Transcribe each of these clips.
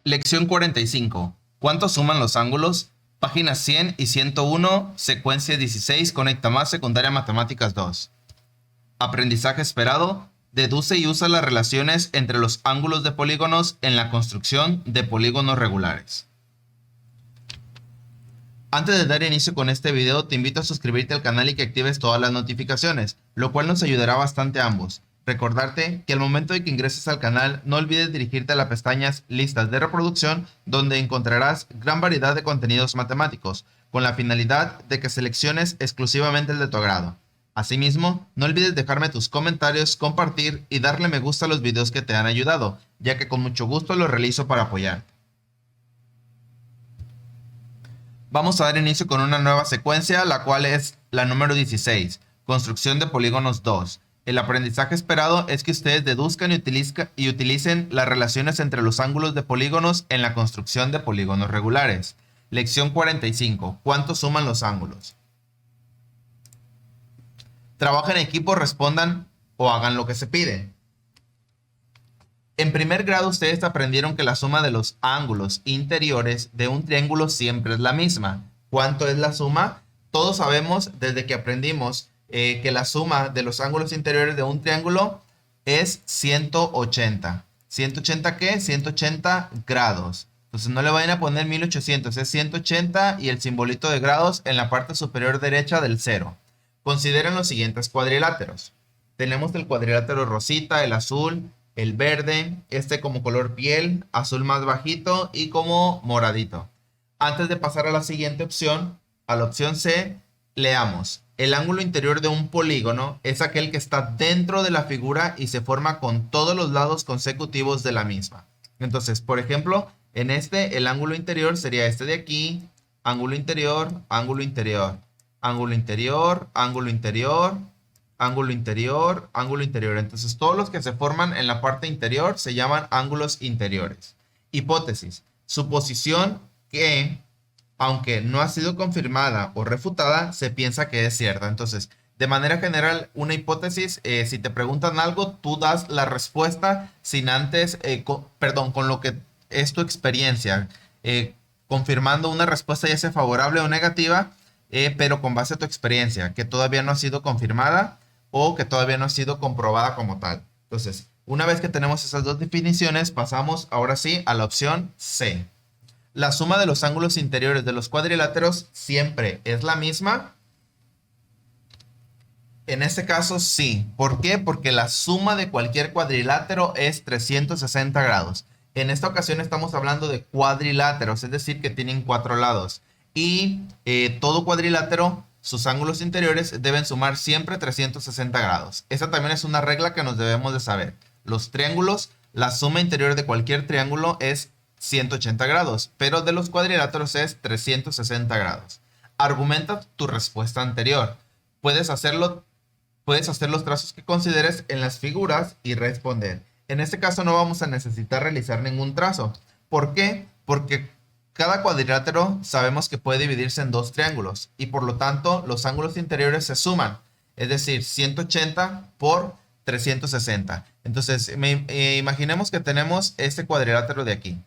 Lección 45. ¿Cuánto suman los ángulos? Páginas 100 y 101, secuencia 16, conecta más, secundaria matemáticas 2. Aprendizaje esperado. Deduce y usa las relaciones entre los ángulos de polígonos en la construcción de polígonos regulares. Antes de dar inicio con este video, te invito a suscribirte al canal y que actives todas las notificaciones, lo cual nos ayudará bastante a ambos. Recordarte que al momento de que ingreses al canal, no olvides dirigirte a las pestañas Listas de reproducción, donde encontrarás gran variedad de contenidos matemáticos, con la finalidad de que selecciones exclusivamente el de tu agrado. Asimismo, no olvides dejarme tus comentarios, compartir y darle me gusta a los videos que te han ayudado, ya que con mucho gusto los realizo para apoyarte. Vamos a dar inicio con una nueva secuencia, la cual es la número 16, construcción de polígonos 2. El aprendizaje esperado es que ustedes deduzcan y utilicen las relaciones entre los ángulos de polígonos en la construcción de polígonos regulares. Lección 45. ¿Cuánto suman los ángulos? Trabajen en equipo, respondan o hagan lo que se pide. En primer grado ustedes aprendieron que la suma de los ángulos interiores de un triángulo siempre es la misma. ¿Cuánto es la suma? Todos sabemos desde que aprendimos que la suma de los ángulos interiores de un triángulo es 180. ¿180 qué? 180 grados. Entonces no le vayan a poner 1800, es 180 y el simbolito de grados en la parte superior derecha del 0. Consideren los siguientes cuadriláteros. Tenemos el cuadrilátero rosita, el azul, el verde, este como color piel, azul más bajito y como moradito. Antes de pasar a la siguiente opción, a la opción C, leamos. El ángulo interior de un polígono es aquel que está dentro de la figura y se forma con todos los lados consecutivos de la misma. Entonces, por ejemplo, en este el ángulo interior sería este de aquí, ángulo interior, ángulo interior, ángulo interior, ángulo interior, ángulo interior, ángulo interior. Entonces todos los que se forman en la parte interior se llaman ángulos interiores. Hipótesis. Suposición que, aunque no ha sido confirmada o refutada, se piensa que es cierta. Entonces, de manera general, una hipótesis, si te preguntan algo, tú das la respuesta sin antes, con lo que es tu experiencia, confirmando una respuesta ya sea favorable o negativa, pero con base a tu experiencia, que todavía no ha sido confirmada o que todavía no ha sido comprobada como tal. Entonces, una vez que tenemos esas dos definiciones, pasamos ahora sí a la opción C. La suma de los ángulos interiores de los cuadriláteros siempre es la misma. En este caso sí. ¿Por qué? Porque la suma de cualquier cuadrilátero es 360 grados. En esta ocasión estamos hablando de cuadriláteros, es decir, que tienen 4 lados. Y todo cuadrilátero, sus ángulos interiores deben sumar siempre 360 grados. Esa también es una regla que nos debemos de saber. Los triángulos, la suma interior de cualquier triángulo es 180 grados, pero de los cuadriláteros es 360 grados. Argumenta tu respuesta anterior. Puedes hacer los trazos que consideres en las figuras y responder. En este caso no vamos a necesitar realizar ningún trazo. ¿Por qué? Porque cada cuadrilátero sabemos que puede dividirse en dos triángulos y por lo tanto los ángulos interiores se suman, es decir, 180 por 360. Entonces, imaginemos que tenemos este cuadrilátero de aquí.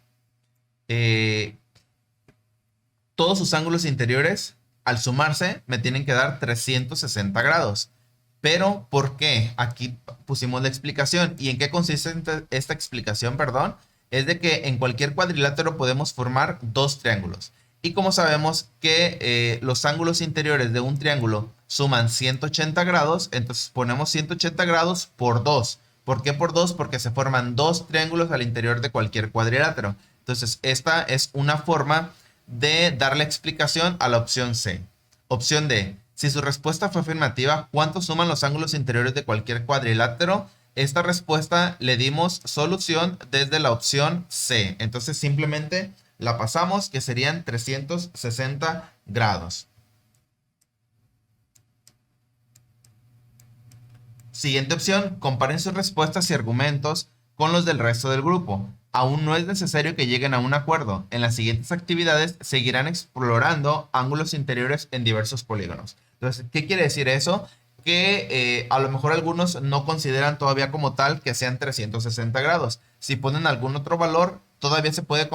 Todos sus ángulos interiores, al sumarse, me tienen que dar 360 grados. Pero, ¿por qué? Aquí pusimos la explicación. ¿Y en qué consiste esta explicación, perdón? Es de que en cualquier cuadrilátero podemos formar dos triángulos. Y como sabemos que los ángulos interiores de un triángulo suman 180 grados, entonces ponemos 180 grados por 2. ¿Por qué por 2? Porque se forman dos triángulos al interior de cualquier cuadrilátero. Entonces, esta es una forma de darle explicación a la opción C. Opción D. Si su respuesta fue afirmativa, ¿cuánto suman los ángulos interiores de cualquier cuadrilátero? Esta respuesta le dimos solución desde la opción C. Entonces simplemente la pasamos, que serían 360 grados. Siguiente opción, comparen sus respuestas y argumentos con los del resto del grupo. Aún no es necesario que lleguen a un acuerdo. En las siguientes actividades seguirán explorando ángulos interiores en diversos polígonos. Entonces, ¿qué quiere decir eso? Que a lo mejor algunos no consideran todavía como tal que sean 360 grados. Si ponen algún otro valor, todavía se puede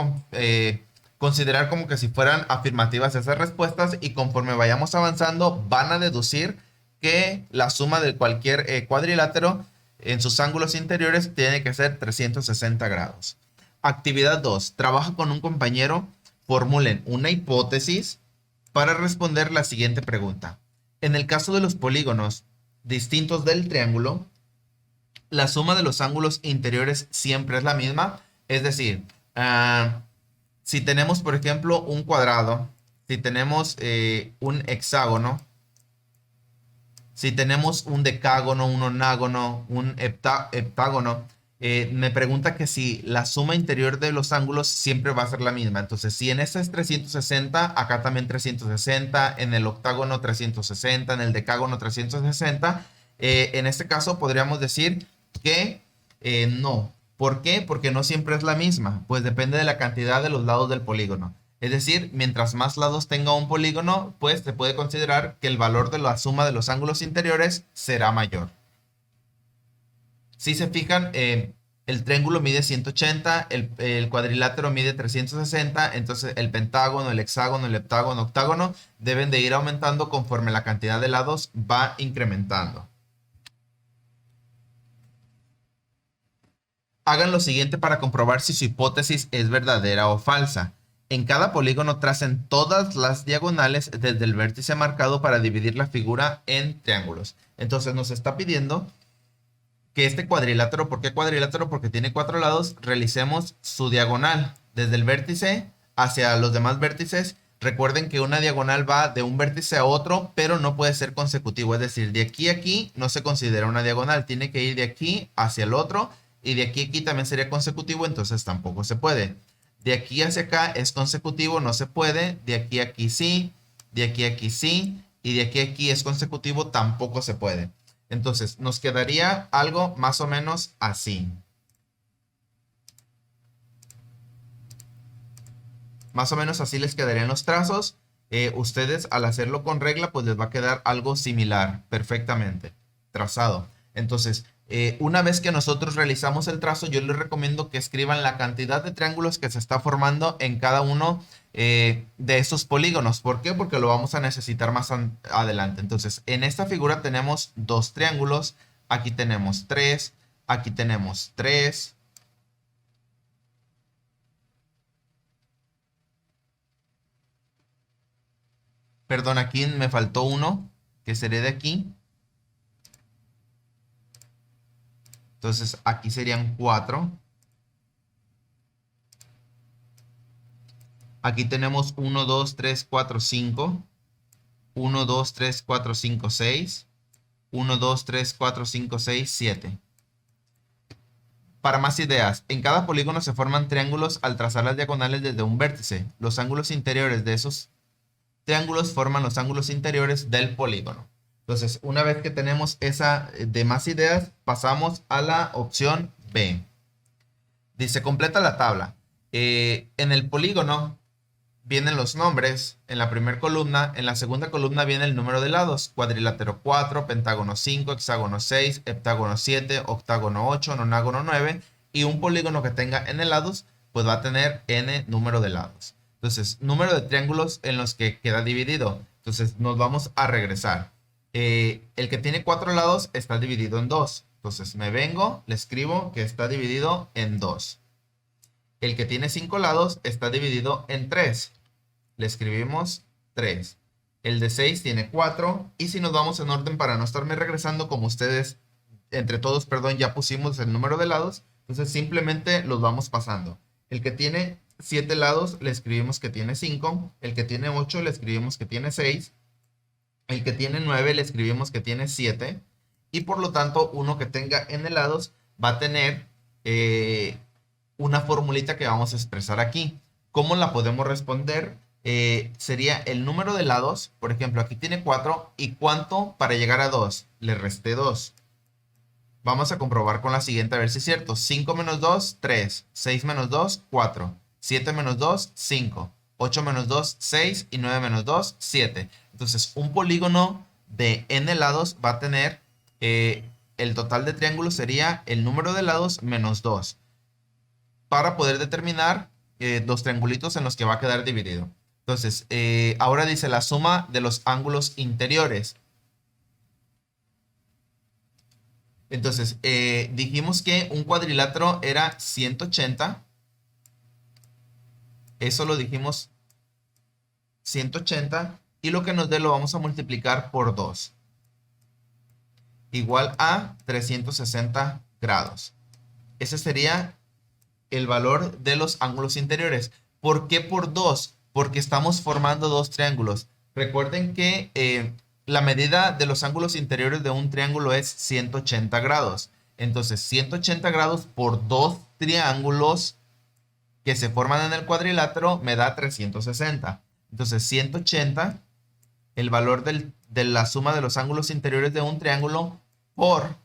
considerar como que si fueran afirmativas esas respuestas, y conforme vayamos avanzando van a deducir que la suma de cualquier cuadrilátero en sus ángulos interiores tiene que ser 360 grados. Actividad 2. Trabaja con un compañero. Formulen una hipótesis para responder la siguiente pregunta. En el caso de los polígonos distintos del triángulo, la suma de los ángulos interiores siempre es la misma. Es decir, si tenemos, por ejemplo, un cuadrado, si tenemos un hexágono, si tenemos un decágono, un onágono, un heptágono, me pregunta que si la suma interior de los ángulos siempre va a ser la misma. Entonces, si en este es 360, acá también 360, en el octágono 360, en el decágono 360, en este caso podríamos decir que no. ¿Por qué? Porque no siempre es la misma, pues depende de la cantidad de los lados del polígono. Es decir, mientras más lados tenga un polígono, pues se puede considerar que el valor de la suma de los ángulos interiores será mayor. Si se fijan, el triángulo mide 180, el cuadrilátero mide 360, entonces el pentágono, el hexágono, el heptágono, octágono deben de ir aumentando conforme la cantidad de lados va incrementando. Hagan lo siguiente para comprobar si su hipótesis es verdadera o falsa. En cada polígono tracen todas las diagonales desde el vértice marcado para dividir la figura en triángulos. Entonces nos está pidiendo que este cuadrilátero, ¿por qué cuadrilátero? Porque tiene 4 lados, realicemos su diagonal desde el vértice hacia los demás vértices. Recuerden que una diagonal va de un vértice a otro, pero no puede ser consecutivo. Es decir, de aquí a aquí no se considera una diagonal. Tiene que ir de aquí hacia el otro, y de aquí a aquí también sería consecutivo, entonces tampoco se puede. De aquí hacia acá es consecutivo, no se puede. De aquí a aquí sí, de aquí a aquí sí, y de aquí a aquí es consecutivo, tampoco se puede. Entonces nos quedaría algo más o menos así. Más o menos así les quedarían los trazos. Ustedes al hacerlo con regla, pues les va a quedar algo similar, perfectamente trazado. Entonces, una vez que nosotros realizamos el trazo, yo les recomiendo que escriban la cantidad de triángulos que se está formando en cada uno de esos polígonos. ¿Por qué? Porque lo vamos a necesitar más adelante. Entonces, en esta figura tenemos 2 triángulos. Aquí tenemos 3. Aquí tenemos 3. Perdón, aquí me faltó uno, que sería de aquí. Entonces, aquí serían 4. Aquí tenemos 1, 2, 3, 4, 5. 1, 2, 3, 4, 5, 6. 1, 2, 3, 4, 5, 6, 7. Para más ideas, en cada polígono se forman triángulos al trazar las diagonales desde un vértice. Los ángulos interiores de esos triángulos forman los ángulos interiores del polígono. Entonces, una vez que tenemos esa de más ideas, pasamos a la opción B. Dice, completa la tabla. En el polígono vienen los nombres en la primera columna. En la segunda columna viene el número de lados. Cuadrilátero 4, pentágono 5, hexágono 6, heptágono 7, octágono 8, nonágono 9. Y un polígono que tenga n lados, pues va a tener n número de lados. Entonces, número de triángulos en los que queda dividido. Entonces, nos vamos a regresar. El que tiene 4 lados está dividido en 2. Entonces, me vengo, le escribo que está dividido en 2. El que tiene 5 lados está dividido en 3. Le escribimos 3. El de 6 tiene 4. Y si nos vamos en orden para no estarme regresando, como ustedes, entre todos, perdón, ya pusimos el número de lados, entonces simplemente los vamos pasando. El que tiene 7 lados le escribimos que tiene 5. El que tiene 8 le escribimos que tiene 6. El que tiene 9 le escribimos que tiene 7. Y por lo tanto, uno que tenga n lados va a tener una formulita que vamos a expresar aquí. ¿Cómo la podemos responder? Sería el número de lados. Por ejemplo, aquí tiene 4. ¿Y cuánto para llegar a 2? Le resté 2. Vamos a comprobar con la siguiente a ver si es cierto. 5 menos 2, 3. 6 menos 2, 4. 7 menos 2, 5. 8 menos 2, 6. Y 9 menos 2, 7. Entonces, un polígono de n lados va a tener, el total de triángulos sería el número de lados menos 2. para poder determinar los triangulitos en los que va a quedar dividido. Entonces, ahora dice la suma de los ángulos interiores. Entonces, dijimos que un cuadrilátero era 180. Eso lo dijimos 180. Y lo que nos dé lo vamos a multiplicar por 2. Igual a 360 grados. Ese sería el valor de los ángulos interiores. ¿Por qué por 2? Porque estamos formando dos triángulos. Recuerden que la medida de los ángulos interiores de un triángulo es 180 grados. Entonces, 180 grados por dos triángulos que se forman en el cuadrilátero me da 360. Entonces, 180, el valor de la suma de los ángulos interiores de un triángulo por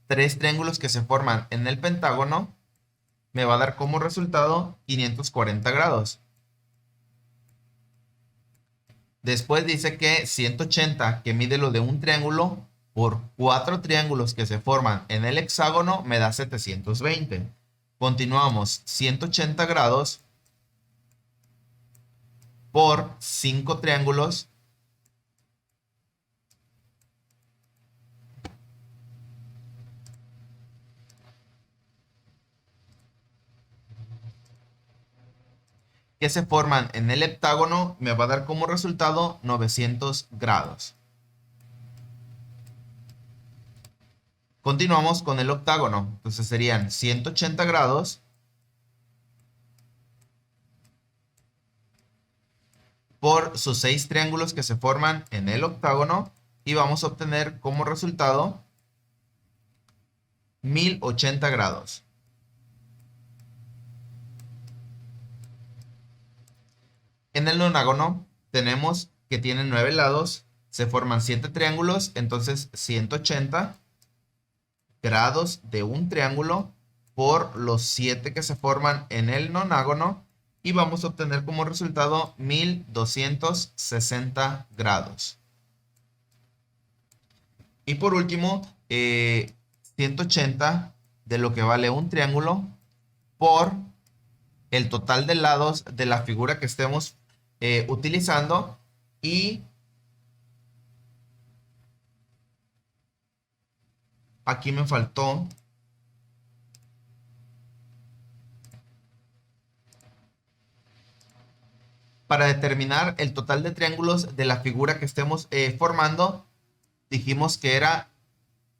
tres triángulos que se forman en el pentágono, me va a dar como resultado 540 grados. Después dice que 180, que mide lo de un triángulo, por cuatro triángulos que se forman en el hexágono, me da 720. Continuamos, 180 grados por 5 triángulos que se forman en el heptágono, me va a dar como resultado 900 grados. Continuamos con el octágono. Entonces serían 180 grados por sus 6 triángulos que se forman en el octágono y vamos a obtener como resultado 1080 grados. En el nonágono tenemos que tiene 9 lados, se forman 7 triángulos, entonces 180 grados de un triángulo por los 7 que se forman en el nonágono y vamos a obtener como resultado 1260 grados. Y por último, 180 de lo que vale un triángulo por el total de lados de la figura que estemos utilizando y aquí me faltó para determinar el total de triángulos de la figura que estemos formando. Dijimos que era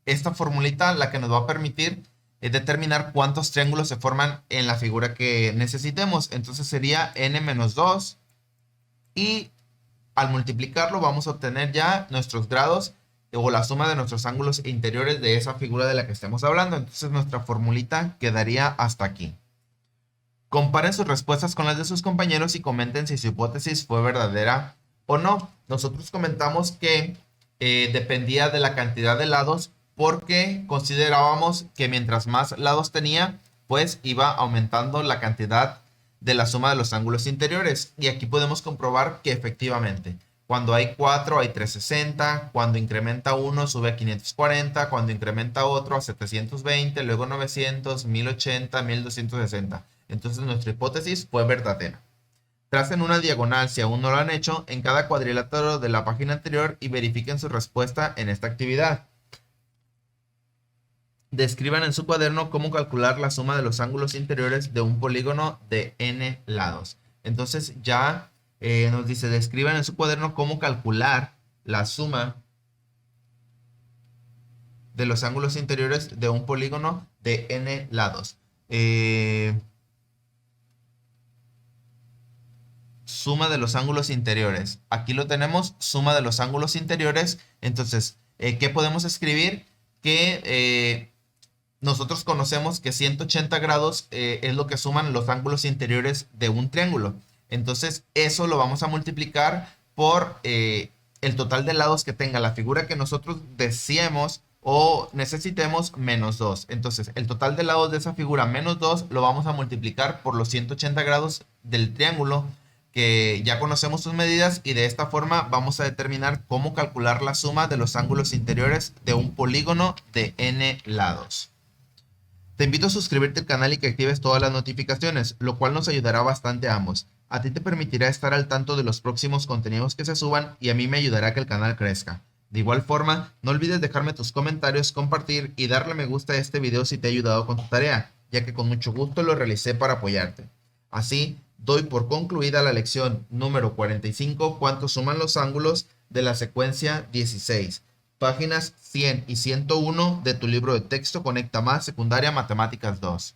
esta formulita la que nos va a permitir determinar cuántos triángulos se forman en la figura que necesitemos. Entonces sería n-2 y al multiplicarlo vamos a obtener ya nuestros grados o la suma de nuestros ángulos interiores de esa figura de la que estemos hablando. Entonces nuestra formulita quedaría hasta aquí. Comparen sus respuestas con las de sus compañeros y comenten si su hipótesis fue verdadera o no. Nosotros comentamos que dependía de la cantidad de lados porque considerábamos que mientras más lados tenía, pues iba aumentando la cantidad de la suma de los ángulos interiores. Y aquí podemos comprobar que efectivamente, cuando hay 4 hay 360, cuando incrementa uno sube a 540, cuando incrementa otro a 720, luego 900, 1080, 1260. Entonces nuestra hipótesis fue verdadera. Tracen una diagonal si aún no lo han hecho en cada cuadrilátero de la página anterior y verifiquen su respuesta en esta actividad. Describan en su cuaderno cómo calcular la suma de los ángulos interiores de un polígono de n lados. Entonces ya nos dice, describan en su cuaderno cómo calcular la suma de los ángulos interiores de un polígono de n lados. Suma de los ángulos interiores. Aquí lo tenemos, suma de los ángulos interiores. Entonces, ¿qué podemos escribir? Que nosotros conocemos que 180 grados es lo que suman los ángulos interiores de un triángulo. Entonces, eso lo vamos a multiplicar por el total de lados que tenga la figura que nosotros deseemos o necesitemos menos 2. Entonces, el total de lados de esa figura menos 2 lo vamos a multiplicar por los 180 grados del triángulo que ya conocemos sus medidas y de esta forma vamos a determinar cómo calcular la suma de los ángulos interiores de un polígono de n lados. Te invito a suscribirte al canal y que actives todas las notificaciones, lo cual nos ayudará bastante a ambos. A ti te permitirá estar al tanto de los próximos contenidos que se suban y a mí me ayudará a que el canal crezca. De igual forma, no olvides dejarme tus comentarios, compartir y darle me gusta a este video si te ha ayudado con tu tarea, ya que con mucho gusto lo realicé para apoyarte. Así, doy por concluida la lección número 45, ¿cuánto suman los ángulos de la secuencia 16? Páginas 100 y 101 de tu libro de texto Conecta Más, Secundaria Matemáticas 2.